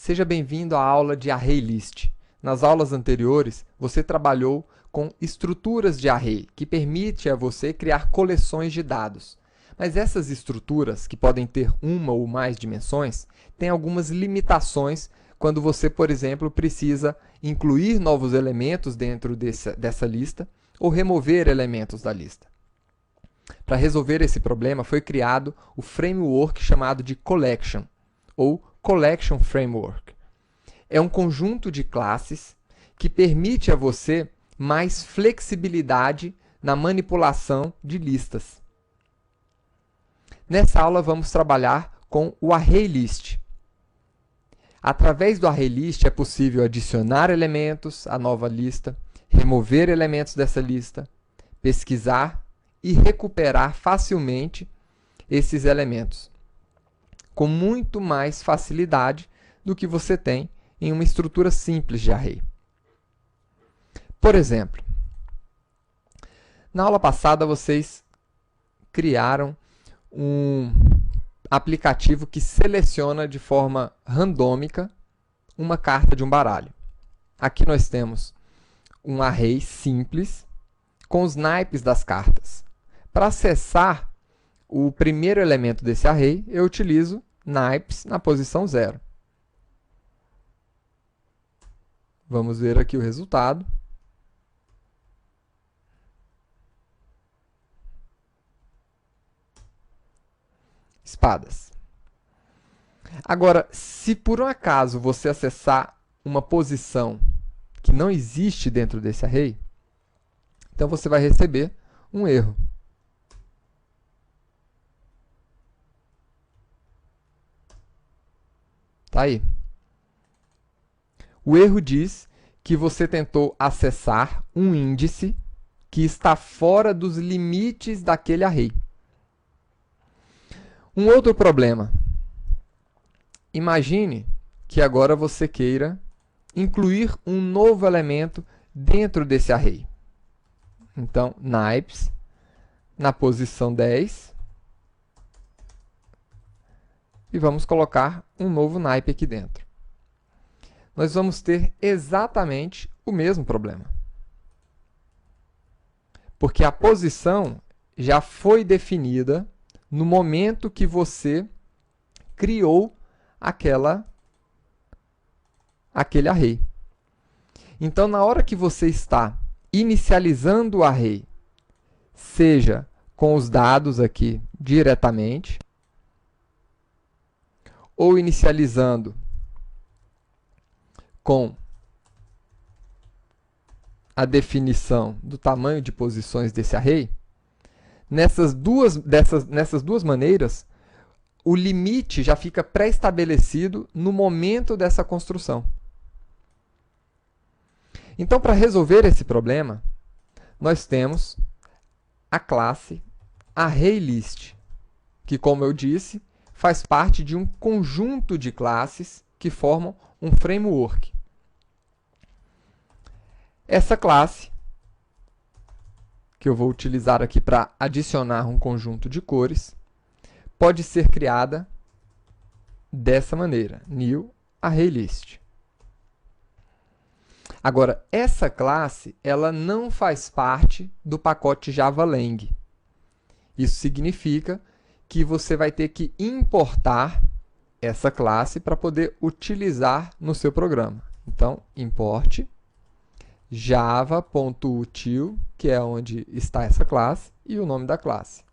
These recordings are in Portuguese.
Seja bem-vindo à aula de ArrayList. Nas aulas anteriores, você trabalhou com estruturas de array, que permite a você criar coleções de dados. Mas essas estruturas, que podem ter uma ou mais dimensões, têm algumas limitações quando você, por exemplo, precisa incluir novos elementos dentro dessa lista ou remover elementos da lista. Para resolver esse problema, foi criado o framework chamado de Collection, ou Collection Framework. É um conjunto de classes que permite a você mais flexibilidade na manipulação de listas. Nessa aula, vamos trabalhar com o ArrayList. Através do ArrayList é possível adicionar elementos à nova lista, remover elementos dessa lista, pesquisar e recuperar facilmente esses elementos, com muito mais facilidade do que você tem em uma estrutura simples de array. Por exemplo, na aula passada vocês criaram um aplicativo que seleciona de forma randômica uma carta de um baralho. Aqui nós temos um array simples com os naipes das cartas. Para acessar o primeiro elemento desse array, eu utilizo naipes na posição 0. Vamos ver aqui o resultado. Espadas. Agora, se por um acaso você acessar uma posição que não existe dentro desse array, então você vai receber um erro. Tá aí. O erro diz que você tentou acessar um índice que está fora dos limites daquele array. Um outro problema. Imagine que agora você queira incluir um novo elemento dentro desse array. Então, naipes, na posição 10, e vamos colocar um novo naipe aqui dentro. Nós vamos ter exatamente o mesmo problema. Porque a posição já foi definida no momento que você criou aquele array. Então, na hora que você está inicializando o array, seja com os dados aqui diretamente, ou inicializando com a definição do tamanho de posições desse array, nessas duas maneiras, o limite já fica pré-estabelecido no momento dessa construção. Então, para resolver esse problema, nós temos a classe ArrayList, que, como eu disse, faz parte de um conjunto de classes que formam um framework. Essa classe, que eu vou utilizar aqui para adicionar um conjunto de cores, pode ser criada dessa maneira, new ArrayList. Agora, essa classe ela não faz parte do pacote Java-Lang. Isso significa que você vai ter que importar essa classe para poder utilizar no seu programa. Então, importe java.util, que é onde está essa classe, e o nome da classe.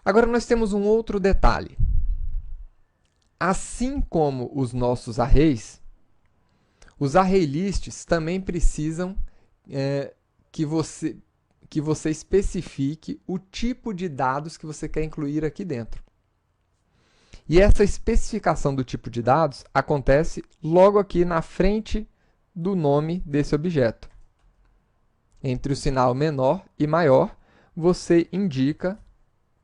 Agora, nós temos um outro detalhe. Assim como os nossos arrays, os ArrayLists também precisam que você especifique o tipo de dados que você quer incluir aqui dentro. E essa especificação do tipo de dados acontece logo aqui na frente do nome desse objeto. Entre o sinal menor e maior, você indica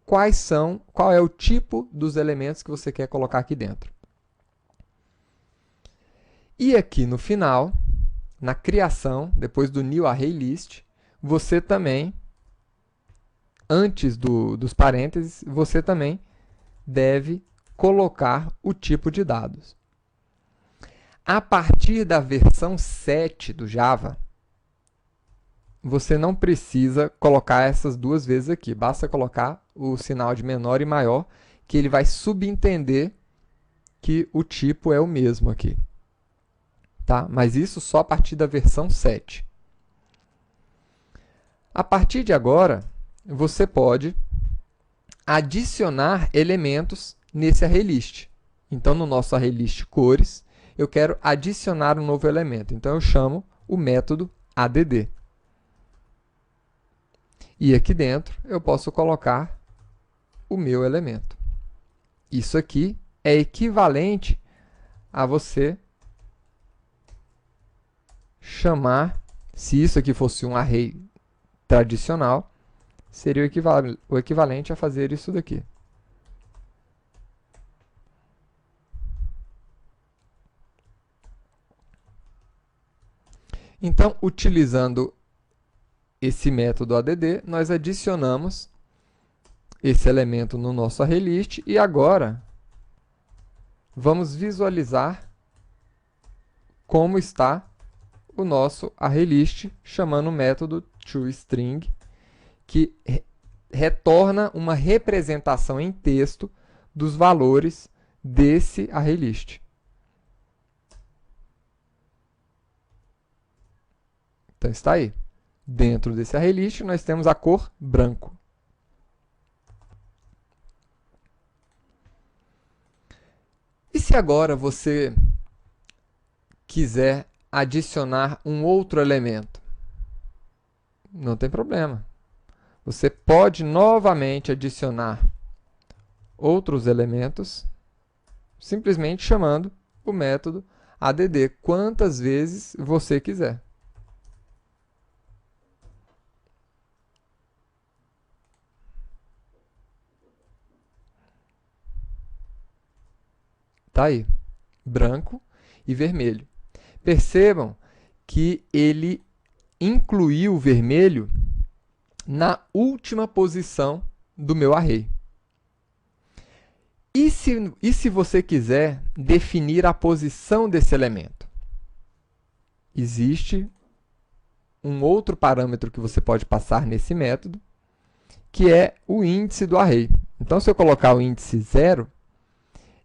qual é o tipo dos elementos que você quer colocar aqui dentro. E aqui no final, na criação, depois do new ArrayList, você também, antes dos parênteses, você também deve colocar o tipo de dados. A partir da versão 7 do Java, você não precisa colocar essas duas vezes aqui. Basta colocar o sinal de menor e maior, que ele vai subentender que o tipo é o mesmo aqui. Tá? Mas isso só a partir da versão 7. A partir de agora, você pode adicionar elementos nesse ArrayList. Então, no nosso ArrayList cores, eu quero adicionar um novo elemento. Então, eu chamo o método add. E aqui dentro, eu posso colocar o meu elemento. Isso aqui é equivalente a você chamar, se isso aqui fosse um array tradicional, seria o equivalente a fazer isso daqui. Então, utilizando esse método add, nós adicionamos esse elemento no nosso ArrayList e agora vamos visualizar como está o nosso ArrayList chamando o método toString, que retorna uma representação em texto dos valores desse ArrayList. Então está aí. Dentro desse ArrayList nós temos a cor branco. E se agora você quiser adicionar um outro elemento? Não tem problema. Você pode novamente adicionar outros elementos, simplesmente chamando o método add quantas vezes você quiser. Está aí, branco e vermelho. Percebam que ele incluiu o vermelho na última posição do meu array. E se você quiser definir a posição desse elemento? Existe um outro parâmetro que você pode passar nesse método, que é o índice do array. Então, se eu colocar o índice 0,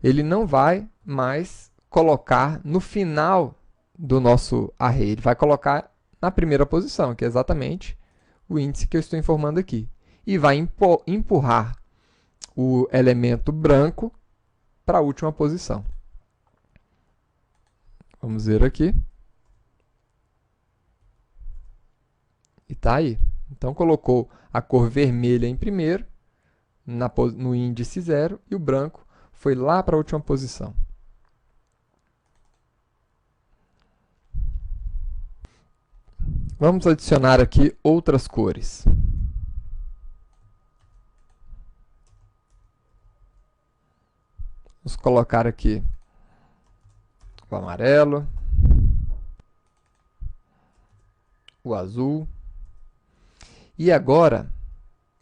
ele não vai mais colocar no final do nosso array. Ele vai colocar na primeira posição, que é exatamente o índice que eu estou informando aqui. E vai empurrar o elemento branco para a última posição. Vamos ver aqui. E está aí. Então, colocou a cor vermelha em primeiro, no índice 0, e o branco foi lá para a última posição. Vamos adicionar aqui outras cores. Vamos colocar aqui o amarelo, o azul. E agora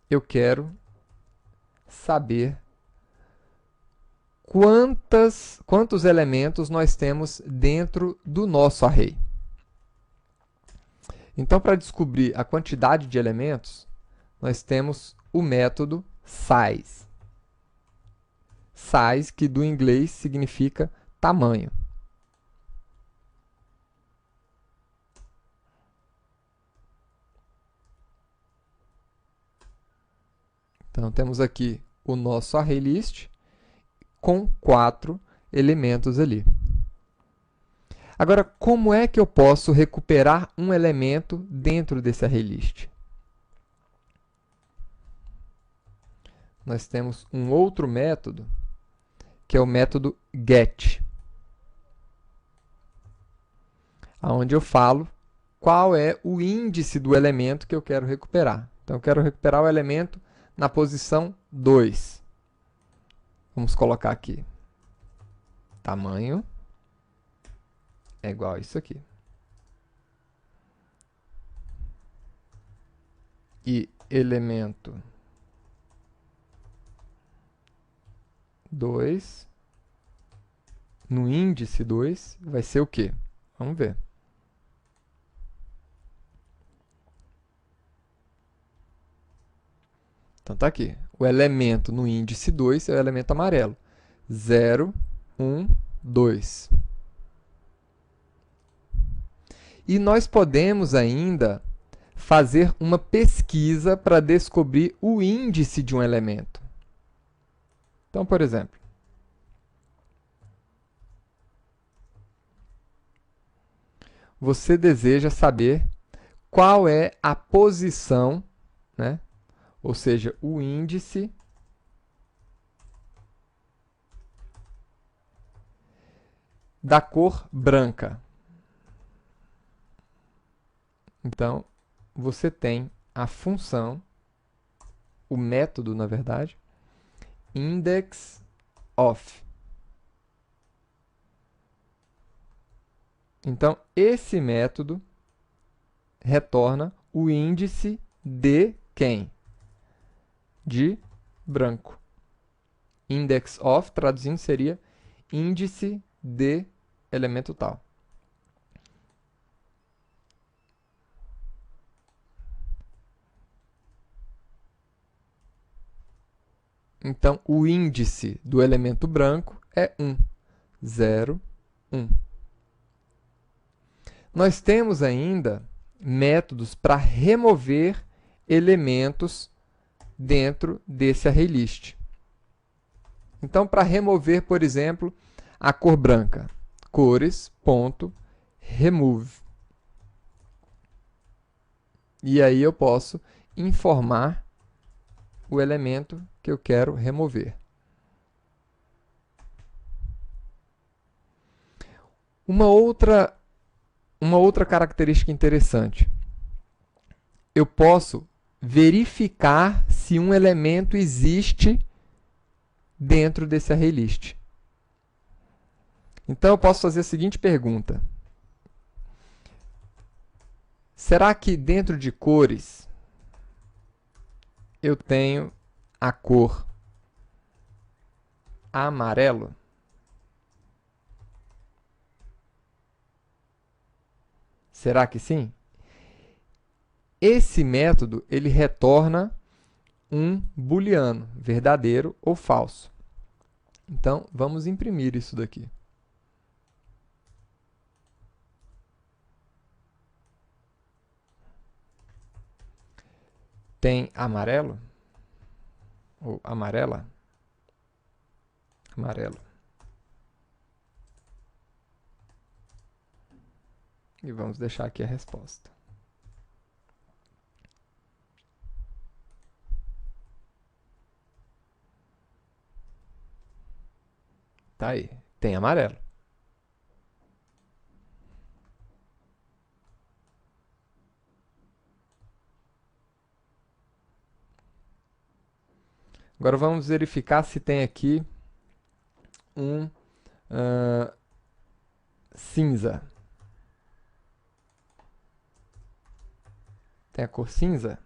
eu quero saber quantos elementos nós temos dentro do nosso array. Então, para descobrir a quantidade de elementos, nós temos o método size. Size, que do inglês significa tamanho. Então, temos aqui o nosso ArrayList com 4 elementos ali. Agora, como é que eu posso recuperar um elemento dentro desse ArrayList? Nós temos um outro método, que é o método get, onde eu falo qual é o índice do elemento que eu quero recuperar. Então, eu quero recuperar o elemento na posição 2. Vamos colocar aqui. Tamanho é igual a isso aqui. E elemento 2, no índice 2, vai ser o quê? Vamos ver. Então, está aqui. O elemento no índice 2 é o elemento amarelo. 0, 1, 2. E nós podemos ainda fazer uma pesquisa para descobrir o índice de um elemento. Então, por exemplo, você deseja saber qual é a posição, né? Ou seja, o índice da cor branca. Então, você tem a função, o método, na verdade, index of. Então, esse método retorna o índice de quem? De branco. Index of, traduzindo, seria índice de elemento tal. Então, o índice do elemento branco é 1. 0, 1. Nós temos ainda métodos para remover elementos dentro desse ArrayList. Então, para remover, por exemplo, a cor branca, cores.remove. E aí eu posso informar o elemento que eu quero remover. Uma outra característica interessante. Eu posso verificar se um elemento existe dentro desse ArrayList. Então, eu posso fazer a seguinte pergunta. Será que dentro de cores eu tenho a cor amarelo? Será que sim? Esse método ele retorna um booleano, verdadeiro ou falso. Então, vamos imprimir isso daqui. Tem amarelo? Ou amarela? Amarelo. E vamos deixar aqui a resposta. Tá aí, tem amarelo. Agora vamos verificar se tem aqui um cinza. Tem a cor cinza?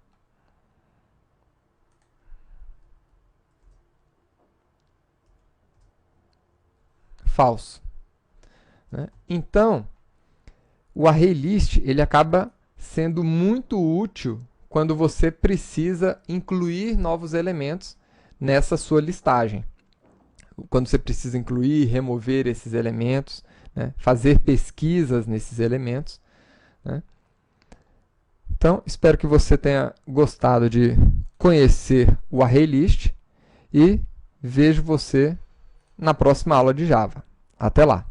Falso. Né? Então, o ArrayList ele acaba sendo muito útil quando você precisa incluir novos elementos nessa sua listagem. Quando você precisa incluir, remover esses elementos, né? Fazer pesquisas nesses elementos. Né? Então, espero que você tenha gostado de conhecer o ArrayList e vejo você na próxima aula de Java. Até lá!